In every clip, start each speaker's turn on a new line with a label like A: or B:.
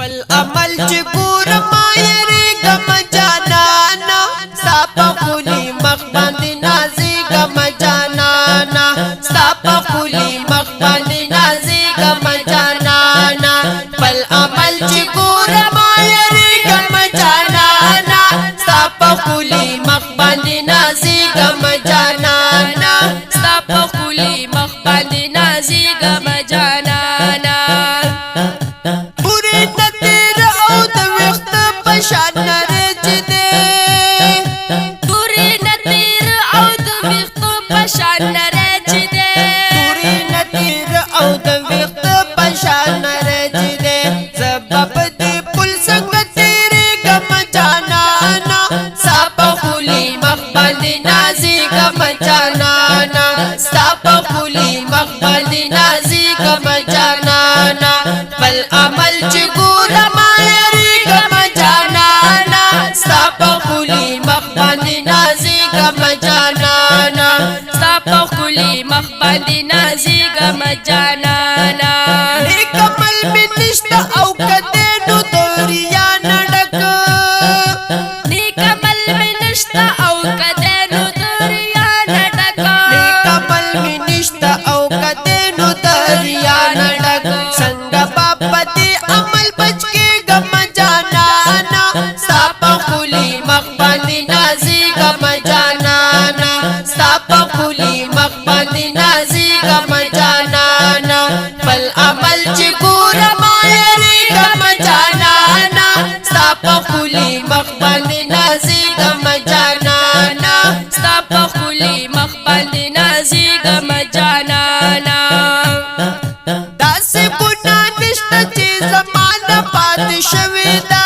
A: پل عمل چې ګورم یریږم جانانا ستا په ښکلي مخ باندې نازېږم جانانا ستا په ښکلي مخ باندې نازېږم جانانا پل عمل چې ګورم یریږم جانانا ستا په ښکلي مخ باندې نازېږم جانانا ستا په ښکلي مخ باندې نازېږم جانانا شان رچ دے توری نتیر او د ویختو پشان رچ دے توری نتیر او د ویختو پشان رچ دے سبب دی پل څنګه تیرې ګم جانانا ستا په ښکلي مخ باندې نازېږم جانانا ستا په ښکلي مخ باندې نازېږم جانانا بل عمل چې ګورم ستا په ښکلي مخ باندې نازېږم جانانا ستا په ښکلي مخ باندې نازېږم جانانا نیک عمل مې نشته او که دی نو د ریا نه ډک نیک عمل مې نشته او که دی نو د ریا نه ډک نیک عمل مې نشته او که دی نو د ریا نه ډک څنګه به په دې عمل بچ کېږم جانانا ستا په ښکلي مخ باندې نازېږم جانانا ستا په ښکلي مخ باندې نازېږم جانانا بل عمل چې ګورم یریږم جانانا ستا په ښکلي مخ باندې نازېږم جانانا ستا په ښکلي مخ باندې نازېږم جانانا داسې ګناه نشته چې زما نه پاتې شوې ده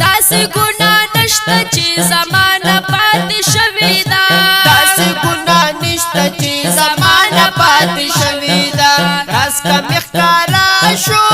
A: داسې ګناه نشته چې زما نه پاتې شوې ده داسې ګناه نشته چې زما نه پاتې شوې ده راز که مې ښکاره شو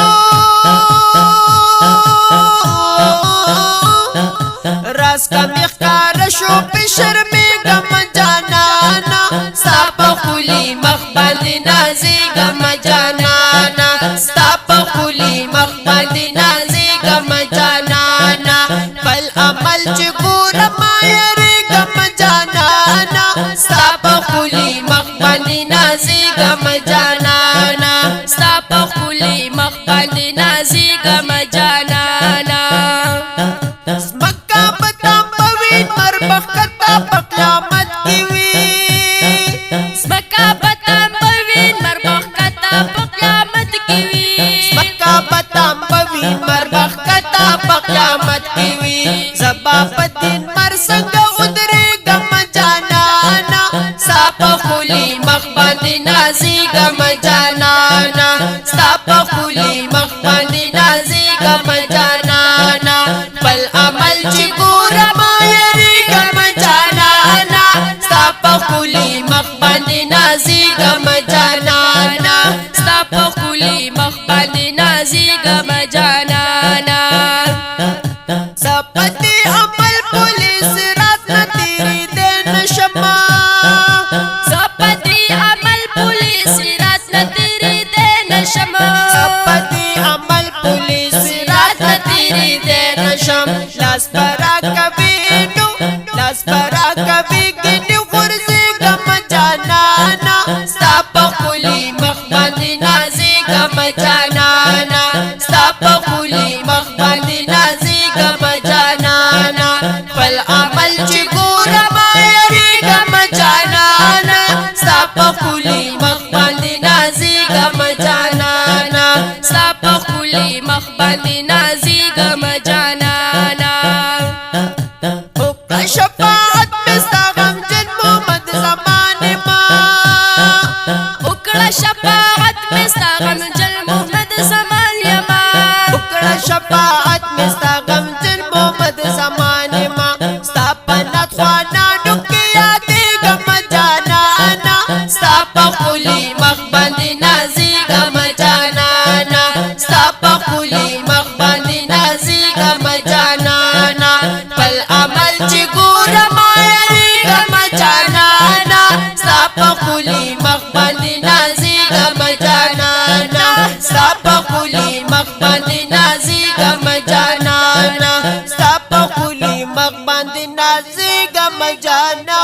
A: راز که مې ښکاره شو پې شرمېږم جانانا ستا په ښکلي مخ باندې نازېږم جانانا ستا په ښکلي مخ باندې نازېږم جانانا بل عمل چې ګورم یریږم جانانا ستا په ښکلي مخ باندې نازېږم جانانا ستا په ښکلي مخ باندې نازېږم جانانا ځمکه به تام به وي لمر به ښکته په قیامت کې وي ځمکه به تام به وي لمر به ښکته په قیامت کې وي ځمکه به تام به وي لمر به ښکته په قیامت کې وي زه به په دې لمر څنګه ودرېږم جانانا ستا په ښکلي مخ باندې نازېږم جانانا ستا په ښکلي مخ باندې نازېږم جانانا بل عمل چې ګورم یریږم جانانا ستا په ښکلي مخ باندې نازېږم جانانا ستا په ښکلي مخ باندې نازېږم جانانا زه په دې عمل پلې صراط نه تېرېدی نشم زه په دې عمل پلې صراط نه تېرېدی نشم زه په دې عمل پلې صراط نه تېرېدی نشم لاس به راکوي نو لاس به راکوي ګنې غورځېږم جانانا ستا په ښکلي مخ باندې نازېږم جانانا ستا په ښکلي مخ باندې نازېږم جانانا بل عمل چې ګورم یریږم جانانا ستا په ښکلي مخ باندې نازېږم جانانا ستا په ښکلي مخ باندې نازېږم جانانا وکړه شفاعت مې ستا غمجن محمد زمانې ما وکړه شفاعت مې ستا غمجن محمد زمان یما وکړه شفاعت مې ستا غمجن محمد زمانې ما ستا په ناتخوانانو کې یادېږم جانانا ستا په ښکلي مخ باندې نازېږم جانانا ستا په ښکلي مخ باندې نازېږم جانانا بل عمل چې ګورم یریږم جانانا ستا په ښکلي مخ باندې نازېږم جانانا ستا په ښکلي مخ باندې نازیګم جانانا ستا په خولي مخ باندې نازیګم جانانا